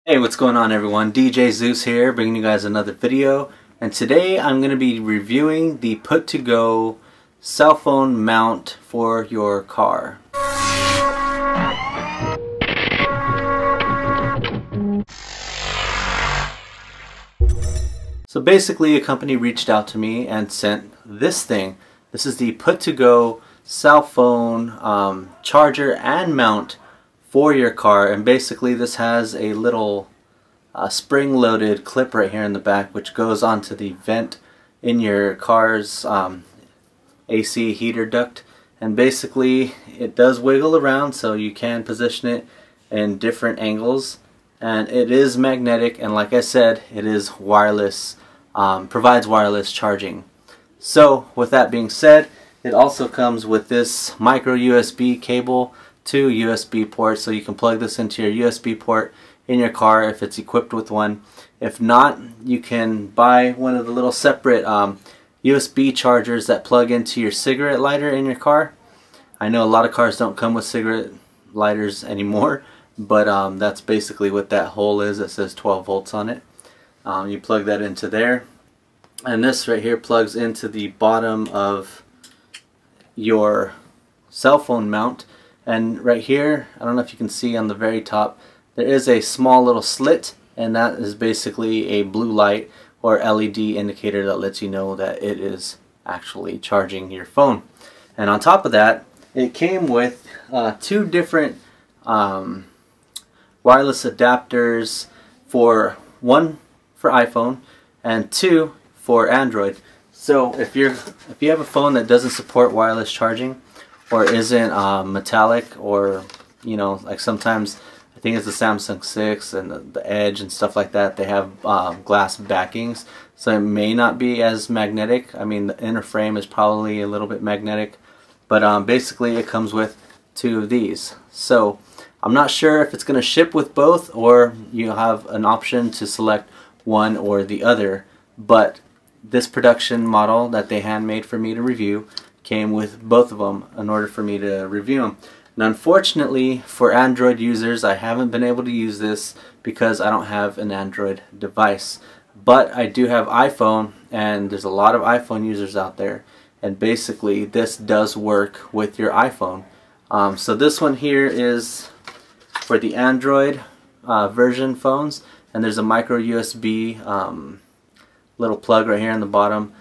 Hey, what's going on everyone? DJ Zeus here, bringing you guys another video. And today I'm going to be reviewing the Put2Go cell phone mount for your car. So basically a company reached out to me and sent this thing. This is the Put2Go cell phone charger and mount for your car, and basically this has a little spring-loaded clip right here in the back which goes onto the vent in your car's AC heater duct, and basically it does wiggle around so you can position it in different angles, and it is magnetic, and like I said, it is wireless, provides wireless charging. So with that being said, it also comes with this micro USB cable, 2 USB ports, so you can plug this into your USB port in your car if it's equipped with one. If not, you can buy one of the little separate USB chargers that plug into your cigarette lighter in your car. I know a lot of cars don't come with cigarette lighters anymore, but that's basically what that hole is. It says 12 volts on it. You plug that into there, and this right here plugs into the bottom of your cell phone mount. And right here, I don't know if you can see on the very top, there is a small little slit, and that is basically a blue light or LED indicator that lets you know that it is actually charging your phone. And on top of that, it came with two different wireless adapters, one for iPhone and two for Android. So if you have a phone that doesn't support wireless charging, or isn't metallic, or like sometimes I think it's the Samsung 6 and the Edge and stuff like that, they have glass backings, so it may not be as magnetic. I mean, the inner frame is probably a little bit magnetic, but basically it comes with two of these. So I'm not sure if it's going to ship with both, or you have an option to select one or the other, but this production model that they handmade for me to review came with both of them in order for me to review them. And unfortunately for Android users, I haven't been able to use this because I don't have an Android device. But I do have iPhone, and there's a lot of iPhone users out there, and basically this does work with your iPhone. So this one here is for the Android version phones, and there's a micro USB little plug right here in the bottom.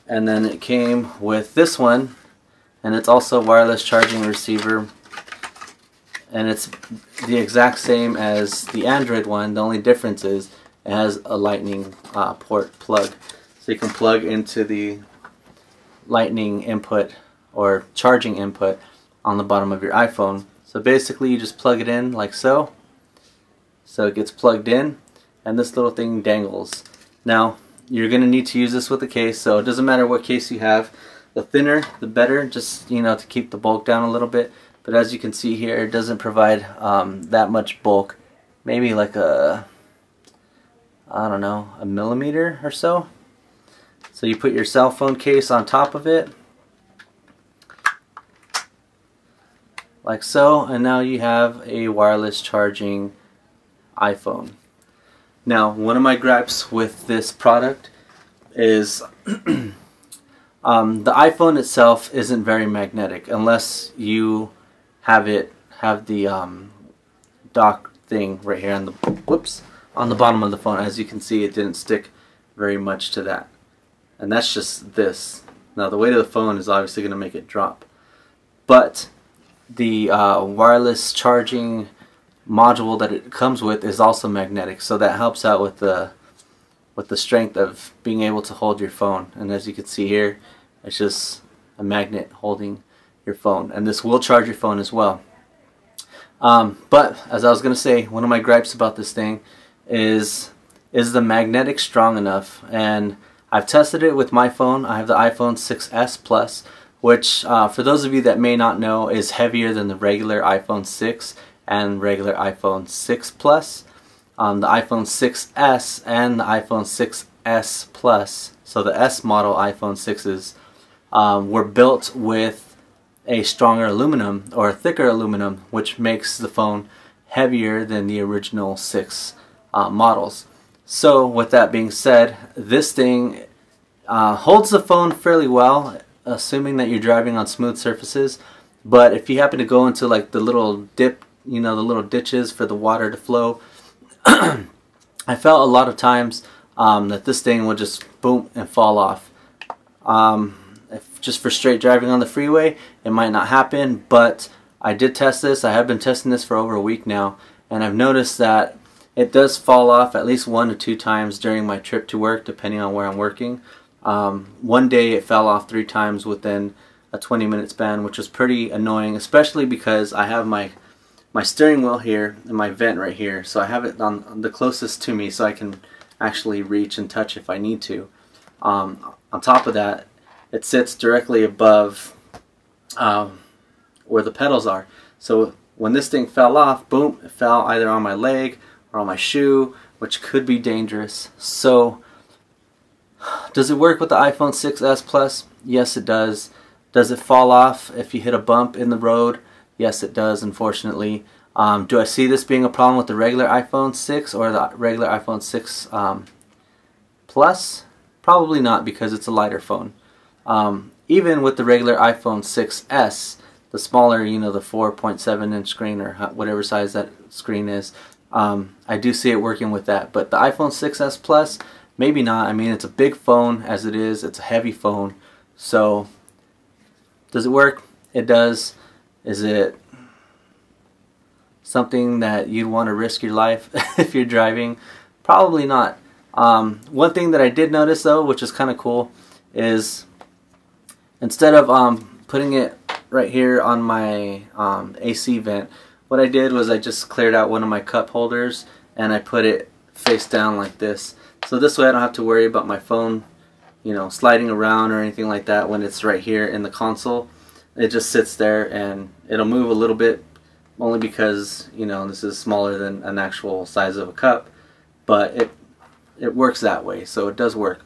And then it came with this one, and it's also a wireless charging receiver, and it's the exact same as the Android one. The only difference is it has a lightning port plug, so you can plug into the lightning input or charging input on the bottom of your iPhone. So basically you just plug it in like so, so it gets plugged in, and this little thing dangles. Now you're going to need to use this with a case, so it doesn't matter what case you have. The thinner, the better, just to keep the bulk down a little bit. But as you can see here, it doesn't provide that much bulk. Maybe like I don't know, a millimeter or so. So you put your cell phone case on top of it, like so, and now you have a wireless charging iPhone. Now, one of my gripes with this product is the iPhone itself isn't very magnetic unless you have the dock thing right here on the bottom of the phone. As you can see, it didn't stick very much to that, and that's just this. Now the weight of the phone is obviously going to make it drop, but the wireless charging module that it comes with is also magnetic, so that helps out with the strength of being able to hold your phone. And as you can see here, it's just a magnet holding your phone, and this will charge your phone as well. But as I was going to say, one of my gripes about this thing is the magnetic strong enough? And I've tested it with my phone. I have the iPhone 6s Plus, which for those of you that may not know, is heavier than the regular iPhone 6 and regular iPhone 6 Plus. The iPhone 6s and the iPhone 6s Plus, so the S model iPhone 6s, were built with a stronger aluminum or a thicker aluminum, which makes the phone heavier than the original 6 models. So with that being said, this thing holds the phone fairly well, assuming that you're driving on smooth surfaces. But if you happen to go into like the little dip, you know, the little ditches for the water to flow, I felt a lot of times that this thing would just boom and fall off. If just for straight driving on the freeway, it might not happen, but I did test this. I have been testing this for over a week now, and I've noticed that it does fall off at least 1 to 2 times during my trip to work, depending on where I'm working. One day it fell off 3 times within a 20-minute span, which was pretty annoying, especially because I have my steering wheel here and my vent right here, so I have it on the closest to me so I can actually reach and touch if I need to. On top of that, it sits directly above where the pedals are. So when this thing fell off, boom, it fell either on my leg or on my shoe, which could be dangerous. So does it work with the iPhone 6s Plus? Yes, it does. Does it fall off if you hit a bump in the road? Yes, it does, unfortunately. Do I see this being a problem with the regular iPhone 6 or the regular iPhone 6 Plus? Probably not, because it's a lighter phone. Even with the regular iPhone 6s, the smaller, you know, the 4.7-inch screen or whatever size that screen is, I do see it working with that. But the iPhone 6s Plus, maybe not. I mean, it's a big phone as it is. It's a heavy phone. So, does it work? It does. Is it something that you'd want to risk your life if you're driving? Probably not. One thing that I did notice though, which is kind of cool, is instead of putting it right here on my AC vent, what I did was I just cleared out one of my cup holders and I put it face down like this. So this way I don't have to worry about my phone, you know, sliding around or anything like that when it's right here in the console. It just sits there and it'll move a little bit, only because, you know, this is smaller than an actual size of a cup, but it works that way, so it does work.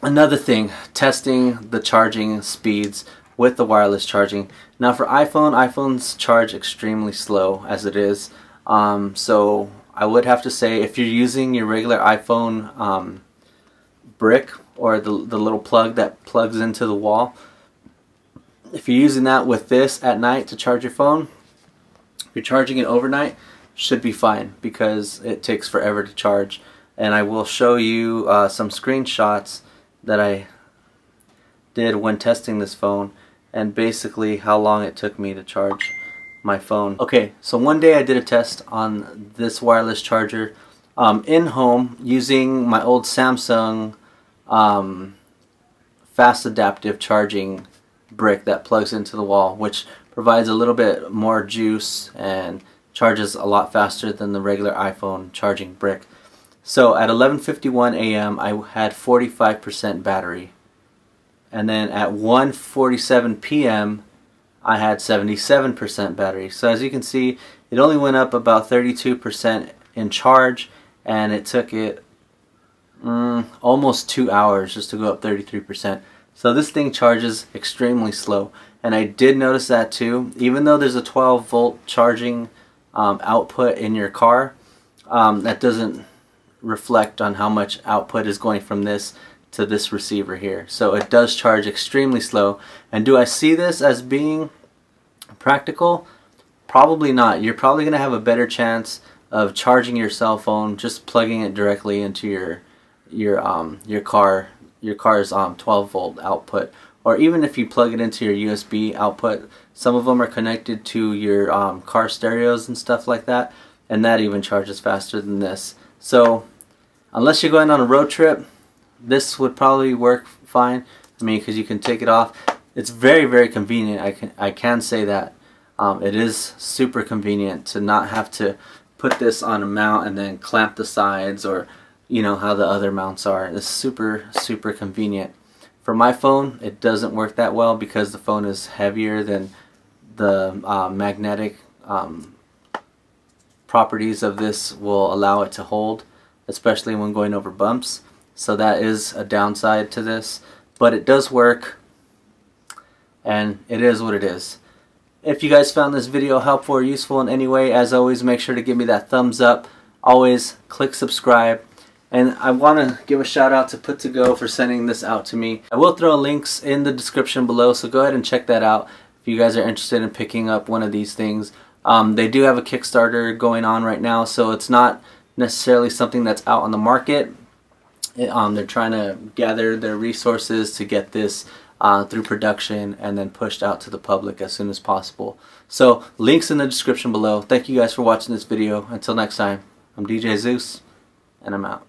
Another thing, testing the charging speeds with the wireless charging. Now for iPhones charge extremely slow as it is, so I would have to say if you're using your regular iPhone brick or the little plug that plugs into the wall, if you're using that with this at night to charge your phone, if you're charging it overnight, should be fine, because it takes forever to charge. And I will show you some screenshots that I did when testing this phone, and basically how long it took me to charge my phone. Okay, so one day I did a test on this wireless charger in home using my old Samsung fast adaptive charging brick that plugs into the wall, which provides a little bit more juice and charges a lot faster than the regular iPhone charging brick. So at 11:51 a.m. I had 45% battery, and then at 1:47 p.m. I had 77% battery. So as you can see, it only went up about 32% in charge, and it took it almost 2 hours just to go up 33%. So this thing charges extremely slow, and I did notice that too. Even though there's a 12-volt charging output in your car, that doesn't reflect on how much output is going from this to this receiver here. So it does charge extremely slow. And do I see this as being practical? Probably not. You're probably going to have a better chance of charging your cell phone just plugging it directly into your car's 12-volt output, or even if you plug it into your USB output. Some of them are connected to your car stereos and stuff like that, and that even charges faster than this. So unless you're going on a road trip, this would probably work fine. I mean, because you can take it off. It's very, very convenient. I can say that. It is super convenient to not have to put this on a mount and then clamp the sides, or you know how the other mounts are. It's super, super convenient. For my phone, it doesn't work that well because the phone is heavier than the magnetic properties of this will allow it to hold, especially when going over bumps. So that is a downside to this, but it does work, and it is what it is. If you guys found this video helpful or useful in any way, as always, make sure to give me that thumbs up. Always click subscribe. And I want to give a shout out to Put2Go for sending this out to me. I will throw links in the description below, so go ahead and check that out if you guys are interested in picking up one of these things. They do have a Kickstarter going on right now, so it's not necessarily something that's out on the market. They're trying to gather their resources to get this through production and then pushed out to the public as soon as possible. So links in the description below. Thank you guys for watching this video. Until next time, I'm DJ Zeus, and I'm out.